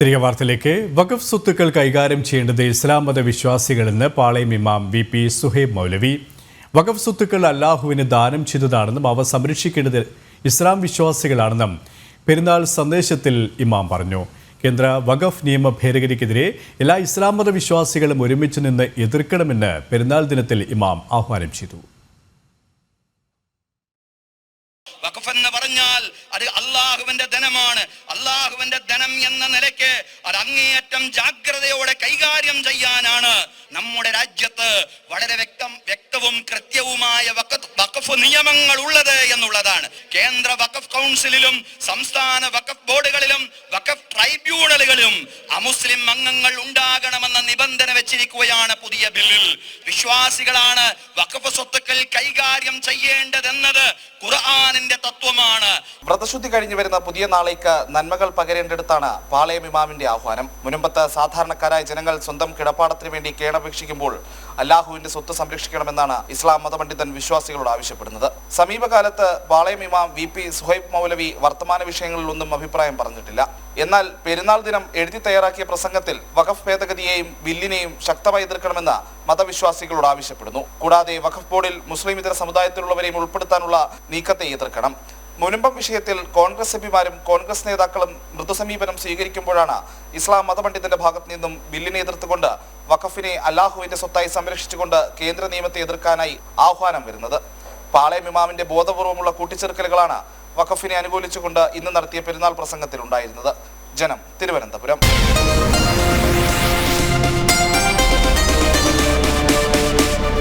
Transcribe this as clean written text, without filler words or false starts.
തിരികെ വാർത്തയിലേക്ക്. വഖഫ് സ്വത്തുക്കൾ കൈകാര്യം ചെയ്യേണ്ടത് ഇസ്ലാം മത വിശ്വാസികളെന്ന് പാളയം ഇമാം വി.പി. സുഹൈബ് മൗലവി. വഖഫ് സ്വത്തുക്കൾ അല്ലാഹുവിന് ദാനം ചെയ്തതാണെന്നും അവ സംരക്ഷിക്കേണ്ടത് ഇസ്ലാം വിശ്വാസികളാണെന്നും പെരുന്നാൾ സന്ദേശത്തിൽ ഇമാം പറഞ്ഞു. കേന്ദ്ര വഖഫ് നിയമ ഭേദഗതിക്കെതിരെ എല്ലാ ഇസ്ലാം മത വിശ്വാസികളും ഒരുമിച്ച് നിന്ന് എതിർക്കണമെന്ന് പെരുന്നാൾ ദിനത്തിൽ ഇമാം ആഹ്വാനം ചെയ്തു. വഖഫ് എന്ന് പറഞ്ഞാൽ അത് അള്ളാഹുവിന്റെ ധനമാണ്. അള്ളാഹുവിന്റെ ധനം എന്ന നിലയ്ക്ക് അത് അങ്ങേയറ്റം ജാഗ്രതയോടെ കൈകാര്യം ചെയ്യാനാണ് നമ്മുടെ രാജ്യത്ത് വളരെ വ്യക്തവും കൃത്യവുമായ വഖഫ് നിയമങ്ങൾ ഉള്ളത് എന്നുള്ളതാണ്. കേന്ദ്ര വഖഫ് കൗൺസിലിലും സംസ്ഥാന വഖഫ് ബോർഡുകളിലും വഖഫ് ട്രൈബ്യൂണലുകളിലും അമുസ്ലിം അംഗങ്ങൾ ഉണ്ടാകണമെന്ന നിബന്ധന വെച്ചിരിക്കുകയാണ് പുതിയ ബില്ലിൽ. വിശ്വാസികളാണ് വഖഫ് സ്വത്തുക്കൾ കൈകാര്യം ചെയ്യേണ്ടതെന്നത് ഖുർആനിന്റെ തത്വമാണ്. വ്രതശുദ്ധി കഴിഞ്ഞു വരുന്ന പുതിയ നാളേക്ക് നന്മകൾ പകരേണ്ടടുത്താണ് പാളയം ഇമാമിന്റെ ആഹ്വാനം. മുൻപത്തെ സാധാരണക്കാരായ ജനങ്ങൾ സ്വന്തം കിടപ്പാടത്തിന് വേണ്ടി കേണപേക്ഷിക്കുമ്പോൾ അല്ലാഹുവിന്റെ സ്വത്ത് സംരക്ഷിക്കണമെന്നാണ് ഇസ്ലാം മതപണ്ഡിതൻ വിശ്വാസികളോട് ആവശ്യപ്പെടുന്നത്. സമീപകാലത്ത് പാളയം ഇമാം വി.പി. സുഹൈബ് മൗലവി വർത്തമാന വിഷയങ്ങളിലൊന്നും അഭിപ്രായം പറഞ്ഞിട്ടില്ല. എന്നാൽ പെരുന്നാൾ ദിനം എഴുതി തയ്യാറാക്കിയ പ്രസംഗത്തിൽ വഖഫ് ഭേദഗതിയെയും ബില്ലിനെയും ശക്തമായി എതിർക്കണമെന്ന് മതവിശ്വാസികളോട് ആവശ്യപ്പെടുന്നു. കൂടാതെ വഖഫ് ബോർഡിൽ മുസ്ലിം ഇതര സമുദായത്തിലുള്ളവരെയും ഉൾപ്പെടുത്താനുള്ള നീക്കത്തെ എതിർക്കണം. മുനമ്പം വിഷയത്തിൽ കോൺഗ്രസ് എംപിമാരും കോൺഗ്രസ് നേതാക്കളും മൃദുസമീപനം സ്വീകരിക്കുമ്പോഴാണ് ഇസ്ലാം മതപണ്ഡിതന്റെ ഭാഗത്ത് നിന്നും ബില്ലിനെ എതിർത്തുകൊണ്ട് വഖഫിനെ അല്ലാഹുവിന്റെ സ്വത്തായി സംരക്ഷിച്ചുകൊണ്ട് കേന്ദ്ര നിയമത്തെ എതിർക്കാനായി ആഹ്വാനം വരുന്നത്. പാളയം ഇമാമിന്റെ ബോധപൂർവമുള്ള കൂട്ടിച്ചേർക്കലുകളാണ് വഖഫിനെ അനുകൂലിച്ചുകൊണ്ട് ഇന്ന് നടത്തിയ പെരുന്നാൾ പ്രസംഗത്തിൽ ഉണ്ടായിരുന്നത്. ജനം, തിരുവനന്തപുരം.